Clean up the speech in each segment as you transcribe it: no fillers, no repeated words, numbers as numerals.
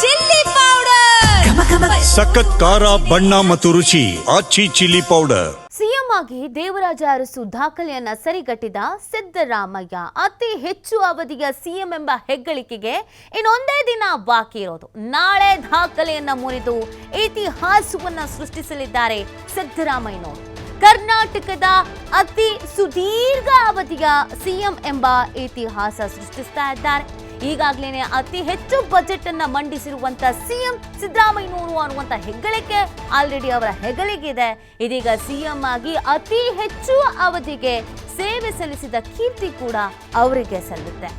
Chilli powder, ಸಖತ್ ಖಾರ ಬಣ್ಣ ಮತ್ತು ರುಚಿ ಆಚಿ ಚಿಲ್ಲಿ ಪೌಡರ್. ಸಿಎಂ ಆಗಿ ದೇವರಾಜ ಅರಸು ದಾಖಲೆಯನ್ನ ಸರಿಗಟ್ಟಿದ ಸಿದ್ದರಾಮಯ್ಯ ಅತಿ ಹೆಚ್ಚು ಅವಧಿಯ ಸಿಎಂ ಎಂಬ ಹೆಗ್ಗಳಿಕೆಗೆ ಇನ್ನೊಂದೇ ದಿನ ಬಾಕಿ ಇರೋದು. ನಾಳೆ ದಾಖಲೆಯನ್ನ ಮುರಿದು ಇತಿಹಾಸವನ್ನ ಸೃಷ್ಟಿಸಲಿದ್ದಾರೆ ಸಿದ್ದರಾಮಯ್ಯನವರು. ಕರ್ನಾಟಕದ ಅತಿ ಸುದೀರ್ಘ ಅವಧಿಯ ಸಿಎಂ ಎಂಬ ಇತಿಹಾಸ ಸೃಷ್ಟಿಸ್ತಾ ಇದ್ದಾರೆ. ಈಗಾಗಲೇ ಅತಿ ಹೆಚ್ಚು ಬಜೆಟ್ ಅನ್ನ ಮಂಡಿಸಿರುವಂತ ಸಿಎಂ ಸಿದ್ದರಾಮಯ್ಯನವರು ಅನ್ನುವಂತ ಹೆಗ್ಗಳಿಕೆ ಆಲ್ರೆಡಿ ಅವರ ಹೆಗಲಿಗಿದೆ. ಇದೀಗ ಸಿಎಂ ಆಗಿ ಅತಿ ಹೆಚ್ಚು ಅವಧಿಗೆ ಸೇವೆ ಸಲ್ಲಿಸಿದ ಕೀರ್ತಿ ಕೂಡ ಅವರಿಗೆ ಸಲ್ಲುತ್ತೆ.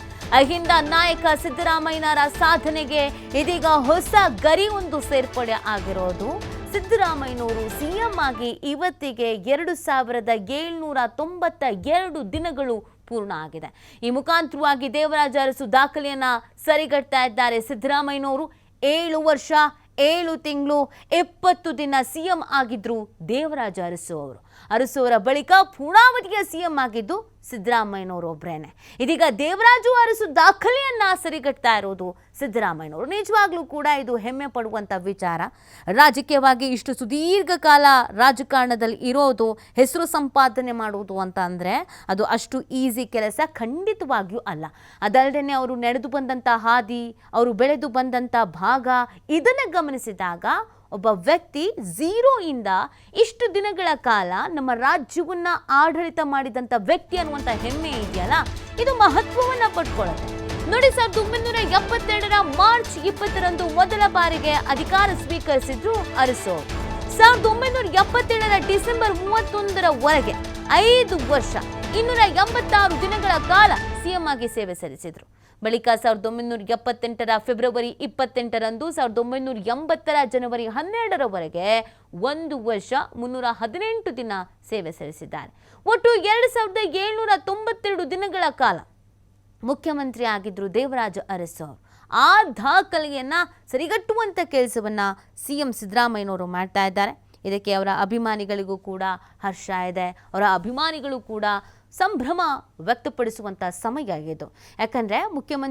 ಅಹಿಂದ ನಾಯಕ ಸಿದ್ದರಾಮಯ್ಯನವರ ಸಾಧನೆಗೆ ಇದೀಗ ಹೊಸ ಗರಿ ಒಂದು ಸೇರ್ಪಡೆ ಆಗಿರೋದು. ಸಿದ್ದರಾಮಯ್ಯನವರು ಸಿಎಂ ಆಗಿ ಇವತ್ತಿಗೆ 2792 ದಿನಗಳು ಪೂರ್ಣ ಆಗಿದೆ. ಈ ಮುಖಾಂತರವಾಗಿ ದೇವರಾಜ ಅರಸು ದಾಖಲೆಯನ್ನ ಸರಿಗಟ್ತಾ ಇದ್ದಾರೆ ಸಿದ್ದರಾಮಯ್ಯನವರು. 7 ವರ್ಷ 7 ತಿಂಗಳು 20 ದಿನ ಸಿಎಂ ಆಗಿದ್ರು ದೇವರಾಜ ಅರಸು ಅವರು. ಅರಸು ಅವರ ಬಳಿಕ ಪೂರ್ಣಾವಧಿಯ ಸಿಎಂ ಆಗಿದ್ದು ಸಿದ್ದರಾಮಯ್ಯನವರು ಒಬ್ಬರೇನೆ. ಇದೀಗ ದೇವರಾಜು ಅರಸು ದಾಖಲೆಯನ್ನ ಸರಿಗಟ್ತಾ ಇರೋದು ಸಿದ್ದರಾಮಯ್ಯನವರು. ನಿಜವಾಗ್ಲೂ ಕೂಡ ಇದು ಹೆಮ್ಮೆ ಪಡುವಂತ ವಿಚಾರ. ರಾಜಕೀಯವಾಗಿ ಇಷ್ಟು ಸುದೀರ್ಘ ಕಾಲ ರಾಜಕಾರಣದಲ್ಲಿ ಇರೋದು, ಹೆಸರು ಸಂಪಾದನೆ ಮಾಡುವುದು ಅಂತ ಅಂದರೆ ಅದು ಅಷ್ಟು ಈಸಿ ಕೆಲಸ ಖಂಡಿತವಾಗಿಯೂ ಅಲ್ಲ. ಅದಲ್ಲದೆ ಅವರು ನಡೆದು ಬಂದಂಥ ಹಾದಿ, ಅವರು ಬೆಳೆದು ಬಂದಂಥ ಭಾಗ, ಇದನ್ನು ಗಮನಿಸಿದಾಗ ಒಬ್ಬ ವ್ಯಕ್ತಿ ಝೀರೋಯಿಂದ ಇಷ್ಟು ದಿನಗಳ ಕಾಲ ನಮ್ಮ ರಾಜ್ಯವನ್ನ ಆಡಳಿತ ಮಾಡಿದಂಥ ವ್ಯಕ್ತಿ ಅನ್ನುವಂಥ ಹೆಮ್ಮೆ ಇದೆಯಲ್ಲ, ಇದು ಮಹತ್ವವನ್ನು ಪಡ್ಕೊಳ್ಳುತ್ತೆ. ನೋಡಿ, 1972ರ ಮಾರ್ಚ್ 20ರಂದು ಮೊದಲ ಬಾರಿಗೆ ಅಧಿಕಾರ ಸ್ವೀಕರಿಸಿದ್ರು ಅರಸು. 1977ರ ಡಿಸೆಂಬರ್ 31ರವರೆಗೆ 5 ವರ್ಷ 286 ದಿನಗಳ ಕಾಲ ಸಿಎಂ ಆಗಿ ಸೇವೆ ಸಲ್ಲಿಸಿದ್ರು. ಬಳಿಕ 1978ರ ಫೆಬ್ರವರಿ 28ರಂದು 1980ರ ಜನವರಿ 12ರವರೆಗೆ 1 ವರ್ಷ 318 ದಿನ ಸೇವೆ ಸಲ್ಲಿಸಿದ್ದಾರೆ. ಒಟ್ಟು 2792 ದಿನಗಳ ಕಾಲ ಮುಖ್ಯಮಂತ್ರಿ ಆಗಿದ್ರು ದೇವರಾಜ ಅರಸು. ಆ ದಾಖಲೆಯನ್ನ ಸರಿಗಟ್ಟುವಂತ ಕೆಲಸವನ್ನ ಸಿಎಂ ಸಿದ್ದರಾಮಯ್ಯನವರು ಮಾಡ್ತಾ ಇದ್ದಾರೆ. ಇದಕ್ಕೆ ಅವರ ಅಭಿಮಾನಿಗಳಿಗೂ ಕೂಡ ಹರ್ಷ ಇದೆ. ಅವರ ಅಭಿಮಾನಿಗಳು ಕೂಡ ಸಂಭ್ರಮ ವ್ಯಕ್ತಪಡಿಸುವಂಥ ಸಮಯ ಇದು. ಯಾಕಂದರೆ ಮುಖ್ಯಮಂತ್ರಿ